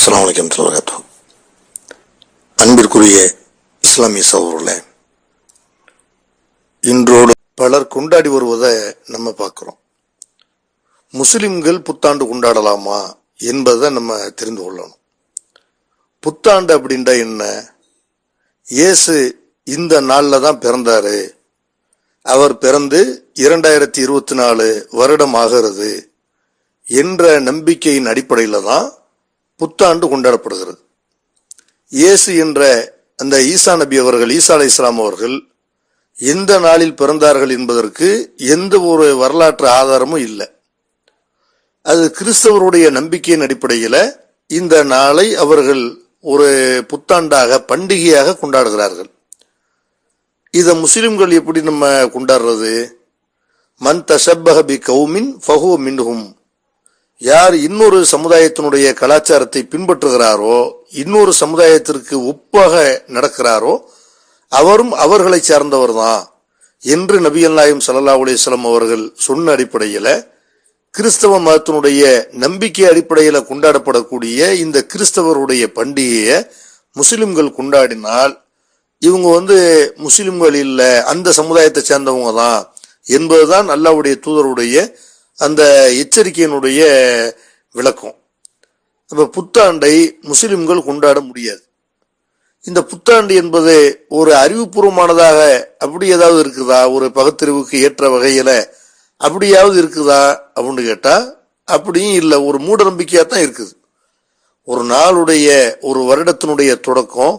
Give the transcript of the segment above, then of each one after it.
அஸ்ஸலாமு அலைக்கும் வரஹ்மத்துல்லாஹி. அன்பிற்குரிய இஸ்லாமிய சகோதரர்களே, இன்றோடு பலர் கொண்டாடி வருவதை நம்ம பார்க்கிறோம். முஸ்லிம்கள் புத்தாண்டு கொண்டாடலாமா என்பதை நம்ம தெரிந்து கொள்ளணும். புத்தாண்டு அப்படின்டா என்ன? இயேசு இந்த நாளில் தான் பிறந்தாரு, அவர் பிறந்து 2024 வருடம் ஆகிறது என்ற நம்பிக்கையின் அடிப்படையில் தான் புத்தாண்டு கொண்டாடப்படுகிறது. இயேசு என்ற அந்த ஈசா நபி அவர்கள், ஈசா அலைஹிஸ்ஸலாம் அவர்கள் எந்த நாளில் பிறந்தார்கள் என்பதற்கு எந்த ஒரு வரலாற்று ஆதாரமும் இல்லை. அது கிறிஸ்தவருடைய நம்பிக்கையின் அடிப்படையில் இந்த நாளை அவர்கள் ஒரு புத்தாண்டாக, பண்டிகையாக கொண்டாடுகிறார்கள். இதை முஸ்லிம்கள் எப்படி நம்ம கொண்டாடுறது? மன் தஷப்பஹ பி கௌமின் ஃபஹுவ மின்ஹும். யார் இன்னொரு சமுதாயத்தினுடைய கலாச்சாரத்தை பின்பற்றுகிறாரோ, இன்னொரு சமுதாயத்திற்கு ஒப்பாக நடக்கிறாரோ, அவரும் அவர்களை சார்ந்தவர் தான் என்று நபிகள் நாயகம் ஸல்லல்லாஹு அலைஹி வஸல்லம் அவர்கள் சொன்ன அடிப்படையில் கிறிஸ்தவ மதத்தினுடைய நம்பிக்கை அடிப்படையில் கொண்டாடப்படக்கூடிய இந்த கிறிஸ்தவருடைய பண்டிகையை முஸ்லிம்கள் கொண்டாடினால் இவங்க முஸ்லிம்கள் இல்லை, அந்த சமுதாயத்தை சேர்ந்தவங்க தான் என்பதுதான் அல்லாஹ்வுடைய தூதருடைய அந்த எச்சரிக்கையினுடைய விளக்கம். அப்ப புத்தாண்டை முஸ்லிம்கள் கொண்டாட முடியாது. இந்த புத்தாண்டு என்பது ஒரு அறிவுபூர்வமானதாக அப்படி ஏதாவது இருக்குதா? ஒரு பகுத்தறிவுக்கு ஏற்ற வகையில அப்படியாவது இருக்குதா அப்படின்னு கேட்டா அப்படியும் இல்லை. ஒரு மூட நம்பிக்கையா தான் இருக்குது. ஒரு நாளுடைய, ஒரு வருடத்தினுடைய தொடக்கம்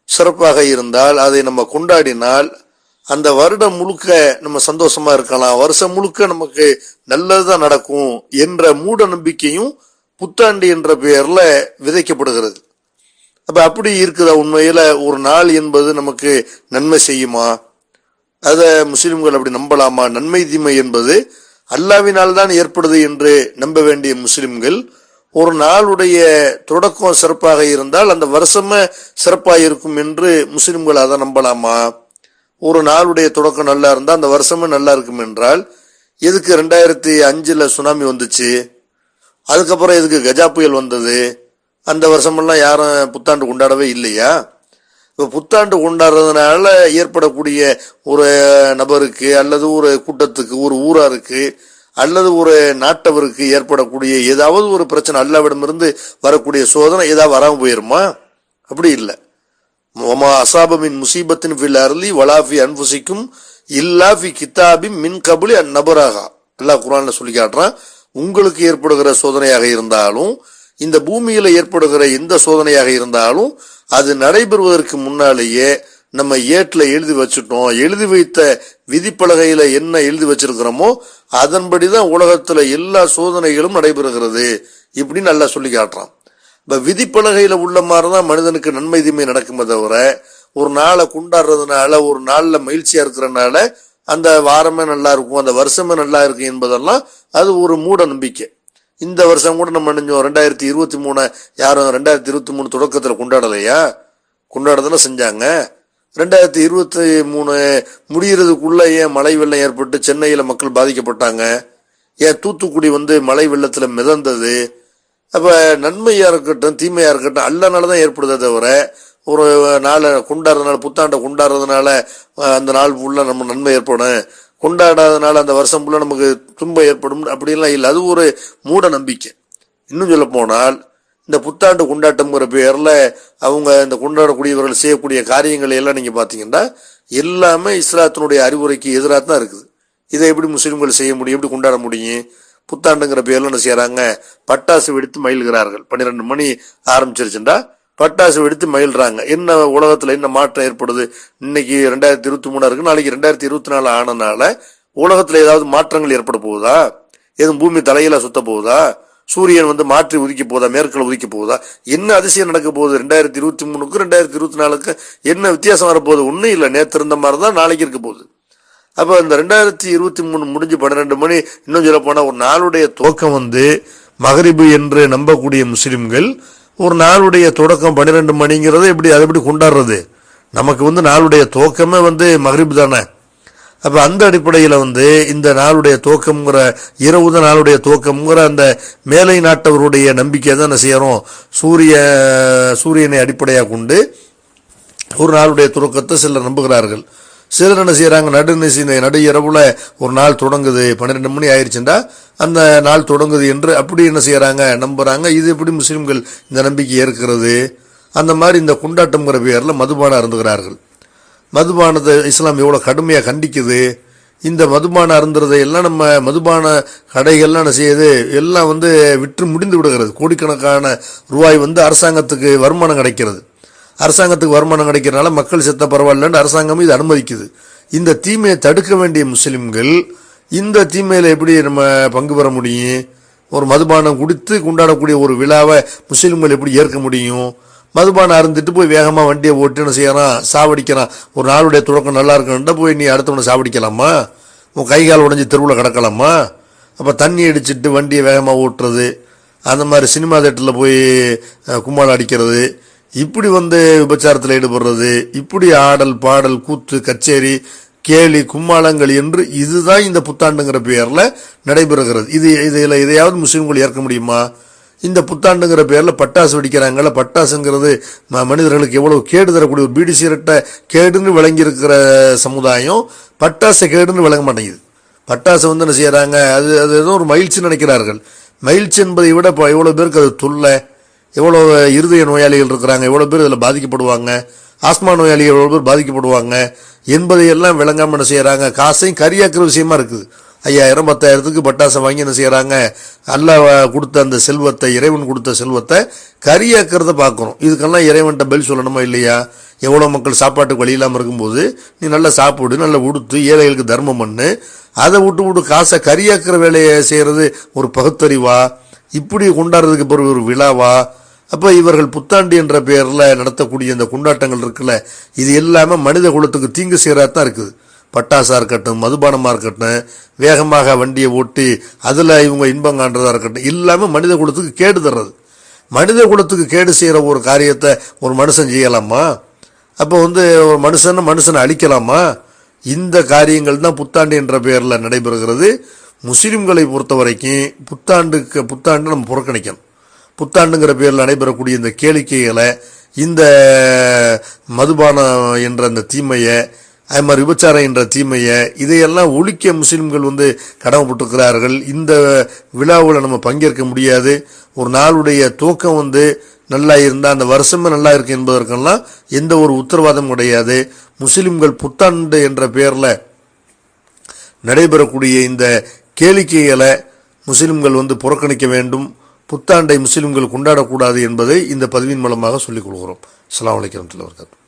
சிறப்பாக இருந்தால் அதை நம்ம கொண்டாடினால் அந்த வருடம் முழுக்க நம்ம சந்தோஷமா இருக்கலாம், வருஷம் முழுக்க நமக்கு நல்லதுதான் நடக்கும் என்ற மூட நம்பிக்கையும் புத்தாண்டு என்ற பெயர்ல விதைக்கப்படுகிறது. அப்ப அப்படி இருக்குதா? உண்மையில ஒரு நாள் என்பது நமக்கு நன்மை செய்யுமா? அத முஸ்லிம்கள் அப்படி நம்பலாமா? நன்மை தீமை என்பது அல்லாஹ்வினால் தான் ஏற்படுது என்று நம்ப வேண்டிய முஸ்லிம்கள் ஒரு நாளுடைய தொடக்கம் சிறப்பாக இருந்தால் அந்த வருஷமே சிறப்பாக இருக்கும் என்று முஸ்லிம்கள் அதை நம்பலாமா? ஒரு நாளுடைய தொடக்கம் நல்லா இருந்தா அந்த வருஷமே நல்லா இருக்கும் என்றால் எதுக்கு 2005 சுனாமி வந்துச்சு? அதுக்கப்புறம் எதுக்கு கஜா புயல் வந்தது? அந்த வருஷமெல்லாம் யாரும் புத்தாண்டு கொண்டாடவே இல்லையா? இப்போ புத்தாண்டு கொண்டாடுறதுனால ஏற்படக்கூடிய ஒரு நபருக்கு அல்லது ஒரு கூட்டத்துக்கு, ஒரு ஊராருக்கு அல்லது ஒரு நாட்டவருக்கு ஏற்படக்கூடிய ஏதாவது ஒரு பிரச்சனை, அல்லாஹ்விடமிருந்து வரக்கூடிய சோதனை ஏதாவது வராமல் போயிருமா? அப்படி இல்லை. அசாபமின் முசீபத்தின் ஃபில் அர்லி வலாஃபி அன்ஃபுசிக்கும் இல்லா ஃபி கிதாபின் மின் கபுலி நபராகா. அல்லாஹ் குர்ஆன்ல சொல்லி காட்டுறான், உங்களுக்கு ஏற்படுகிற சோதனையாக இருந்தாலும், இந்த பூமியில ஏற்படுகிற எந்த சோதனையாக இருந்தாலும் அது நடைபெறுவதற்கு முன்னாலேயே நம்ம ஏட்டில் எழுதி வச்சுட்டோம். எழுதி வைத்த விதிப்பலகையில என்ன எழுதி வச்சிருக்கிறோமோ அதன்படிதான் உலகத்துல எல்லா சோதனைகளும் நடைபெறுகிறது இப்படின்னு நல்லா சொல்லி காட்டுறான். இப்ப விதிப்பலகையில உள்ள மாதிரிதான் மனிதனுக்கு நன்மை தீமை நடக்குமே தவிர ஒரு நாளை கொண்டாடுறதுனால, ஒரு நாள்ல மகிழ்ச்சியா இருக்கிறதுனால அந்த வாரமே நல்லா இருக்கும், அந்த வருஷமே நல்லா இருக்கும் என்பதெல்லாம் அது ஒரு மூட நம்பிக்கை. இந்த வருஷம் கூட நம்ம நினைஞ்சோம் 2023 யாரும் 2023 தொடக்கத்துல கொண்டாடலையா? கொண்டாடுறதுல செஞ்சாங்க. 2023 முடிகிறதுக்குள்ள ஏன் மழை வெள்ளம் ஏற்பட்டு சென்னையில மக்கள் பாதிக்கப்பட்டாங்க? ஏன் தூத்துக்குடி மழை வெள்ளத்துல மிதந்தது? அப்ப நன்மையா இருக்கட்டும் தீமையா இருக்கட்டும் அல்லாஹ்னாலதான் ஏற்படுதே தவிர ஒரு நாளை கொண்டாடுறதுனால, புத்தாண்டை கொண்டாடுறதுனால அந்த நாள் ஃபுல்லா நம்ம நன்மை ஏற்படும், கொண்டாடாதனால அந்த வருஷம் ஃபுல்லா நமக்கு துன்பம் ஏற்படும் அப்படின்லாம் இல்லை. அது ஒரு மூட நம்பிக்கை. இன்னும் சொல்ல போனால் இந்த புத்தாண்டு கொண்டாட்டம்ங்கிற பேர்ல அவங்க இந்த கொண்டாடக்கூடியவர்கள் செய்யக்கூடிய காரியங்களை எல்லாம் நீங்க பாத்தீங்கன்னா எல்லாமே இஸ்லாத்தினுடைய அறிவுரைக்கு எதிராக தான் இருக்குது. இதை எப்படி முஸ்லிம்கள் செய்ய முடியும்? எப்படி கொண்டாட முடியும்? புத்தாண்டுங்கிற பேர்ல என்ன செய்யறாங்க? பட்டாசு வெடித்து மகிழ்கிறார்கள். 12 மணி ஆரம்பிச்சிருச்சுண்டா பட்டாசு வெடித்து மகிழ்றாங்க. என்ன உலகத்துல என்ன மாற்றம் ஏற்படுது? இன்னைக்கு 2023 இருக்கு, நாளைக்கு 2024 ஆனனால உலகத்துல ஏதாவது மாற்றங்கள் ஏற்பட போகுதா? எதுவும் பூமி தலையில சுத்த போகுதா? சூரியன் மாற்றி உதிக்க போதா? மேற்குல உதிக்க போகுதா? என்ன அதிசயம் நடக்க போகுது? 2023க்கும் 2024க்கும் என்ன வித்தியாசம் வரப்போகுது? ஒன்னும் இல்லை, நேற்று இருந்த மாதிரிதான் நாளைக்கு இருக்க போகுது. அப்ப இந்த 2023 முடிஞ்சு 12 மணி, இன்னும் சொல்ல போனா ஒரு நாளுடைய துவக்கம் மகரிபு என்று நம்பக்கூடிய முஸ்லிம்கள் ஒரு நாளுடைய தொடக்கம் 12 மணிங்கிறத எப்படி அதை எப்படி கொண்டாடுறது? நமக்கு நாளுடைய துவக்கமே மகரிபு தானே. அப்ப அந்த அடிப்படையில் இந்த நாளுடைய துவக்கம்ங்கிற இரவு நாளுடைய துவக்கம்ங்கிற அந்த மேலை நாட்டவருடைய நம்பிக்கை தான் என்ன செய்யறோம், சூரியனை அடிப்படையாக கொண்டு ஒரு நாளுடைய துவக்கத்தை சிலர் நம்புகிறார்கள். சிலர் என்ன செய்யறாங்க, நடு இரவுல ஒரு நாள் தொடங்குது, 12 மணி ஆயிடுச்சுண்டா அந்த நாள் தொடங்குது என்று அப்படி என்ன செய்யறாங்க, நம்புறாங்க. இது எப்படி முஸ்லிம்கள் இந்த நம்பிக்கை ஏற்கிறது? அந்த மாதிரி இந்த கொண்டாட்டம்ங்கிற பேர்ல மதுபானம் அருந்துகிறார்கள். மதுபானத்தை இஸ்லாம் எவ்வளவு கடுமையாக கண்டிக்குது. இந்த மதுபானம் அருந்துறதை எல்லாம் நம்ம மதுபான கடைகள்லாம் என்ன செய்யுது, எல்லாம் விற்று முடிந்து விடுகிறது. கோடிக்கணக்கான ரூபாய் அரசாங்கத்துக்கு வருமானம் கிடைக்கிறது. அரசாங்கத்துக்கு வருமானம் கிடைக்கிறதுனால மக்கள் செத்த பரவாயில்லன்னு அரசாங்கம் இது அனுமதிக்குது. இந்த தீமையை தடுக்க வேண்டிய முஸ்லிம்கள் இந்த தீமையில எப்படி நம்ம பங்கு பெற முடியும்? ஒரு மதுபானம் குடித்து கொண்டாடக்கூடிய ஒரு விழாவை முஸ்லிம்கள் எப்படி ஏற்க முடியும்? மதுபானம் அருந்துட்டு போய் வேகமா வண்டியை ஓட்டுன்னு செய்யறான், சாவடிக்கிறான். ஒரு நாளுடைய துவக்கம் நல்லா இருக்கணும்னா போய் நீ அடுத்தவனை சாவடிக்கலாமா? உன் கை கால் உடஞ்சி தெருவில் கிடக்கலாமா? அப்ப தண்ணி அடிச்சுட்டு வண்டியை வேகமா ஓட்டுறது, அந்த மாதிரி சினிமா தேட்டரில் போய் கும்மாளம் அடிக்கிறது, இப்படி விபச்சாரத்தில் ஈடுபடுறது, இப்படி ஆடல் பாடல் கூத்து கச்சேரி கேலி கும்மாளங்கள் என்று இதுதான் இந்த புத்தாண்டுங்கிற பெயர்ல நடைபெறுகிறது. இதுல இதையாவது முஸ்லிம்கள் ஏற்க முடியுமா? இந்த புத்தாண்டுங்கிற பேர்ல பட்டாசு வெடிக்கிறாங்கல்ல, பட்டாசுங்கிறது மனிதர்களுக்கு எவ்வளவு கேடு தரக்கூடிய ஒரு பீடி சிகரெட்டை கேடுன்னு விளங்கி இருக்கிற சமுதாயம் பட்டாசை கேடுன்னு விளங்க மாட்டேங்குது. பட்டாசை என்ன செய்யறாங்க, அது ஏதோ ஒரு மகிழ்ச்சி நினைக்கிறார்கள். மகிழ்ச்சி என்பதை விட எவ்வளவு பேருக்கு அது தொல்லை, எவ்வளவு இருதய நோயாளிகள் இருக்கிறாங்க, எவ்வளவு பேர் இதில் பாதிக்கப்படுவாங்க, ஆஸ்மா நோயாளிகள் எவ்வளவு பேர் பாதிக்கப்படுவாங்க என்பதையெல்லாம் விளங்காம என்ன செய்யறாங்க, காசையும் கரியாக்குற விஷயமா இருக்குது. 5000 10,000க்கு பட்டாசை வாங்கி என்ன செய்யறாங்க, அல்லாஹ் கொடுத்த அந்த செல்வத்தை, இறைவன் கொடுத்த செல்வத்தை கரியாக்குறத பார்க்கிறோம். இதுக்கெல்லாம் இறைவன்கிட்ட பதில் சொல்லணுமா இல்லையா? எவ்வளவு மக்கள் சாப்பாட்டுக்கு வழி இல்லாமல் இருக்கும்போது நீ நல்லா சாப்பிடு, நல்லா உடுத்து, ஏழைகளுக்கு தர்மம் பண்ணு, அதை விட்டு காசை கரியாக்குற வேலையை செய்யறது ஒரு பகுத்தறிவா? இப்படி கொண்டாடுறதுக்கு பிறகு ஒரு விழாவா? அப்ப இவர்கள் புத்தாண்டு என்ற பெயர்ல நடத்தக்கூடிய இந்த கொண்டாட்டங்கள் இருக்குல்ல, இது எல்லாமே மனித குலத்துக்கு தீங்கு செய்யறதான் இருக்குது. பட்டாசா இருக்கட்டும், மதுபானமா இருக்கட்டும், வேகமாக வண்டியை ஓட்டி அதுல இவங்க இன்பம் காண்றதா இருக்கட்டும், எல்லாமே மனித குலத்துக்கு கேடு தர்றது. மனித குலத்துக்கு கேடு செய்யற ஒரு காரியத்தை ஒரு மனுஷன் செய்யலாமா? அப்ப ஒரு மனுஷனை அழிக்கலாமா? இந்த காரியங்கள் தான் புத்தாண்டு என்ற பெயர்ல நடைபெறுகிறது. முஸ்லிம்களை பொறுத்த வரைக்கும் புத்தாண்டு நம்ம புறக்கணிக்கணும். புத்தாண்டுங்கிற பேரில் நடைபெறக்கூடிய இந்த கேளிக்கைகளை, இந்த மதுபானம் என்ற அந்த தீமையை, அது மாதிரி விபச்சாரம் என்ற தீமையை, இதையெல்லாம் ஒழிக்க முஸ்லிம்கள் கடமைப்பட்டிருக்கிறார்கள். இந்த விழாவில் நம்ம பங்கேற்க முடியாது. ஒரு நாளுடைய துவக்கம் நல்லா இருந்தால் அந்த வருஷமே நல்லா இருக்கு என்பதற்கெல்லாம் எந்த ஒரு உத்தரவாதம் கிடையாது. முஸ்லிம்கள் புத்தாண்டு என்ற பெயரில் நடைபெறக்கூடிய இந்த கேளிக்கைகளை முஸ்லிம்கள் புறக்கணிக்க வேண்டும். புத்தாண்டை முஸ்லிம்கள் கொண்டாடக்கூடாது என்பதை இந்த பதிவின் மூலமாக சொல்லிக் கொள்கிறோம். அஸ்ஸலாமு அலைக்கும் வரஹ்மத்துல்லாஹி வபரகாத்துஹு.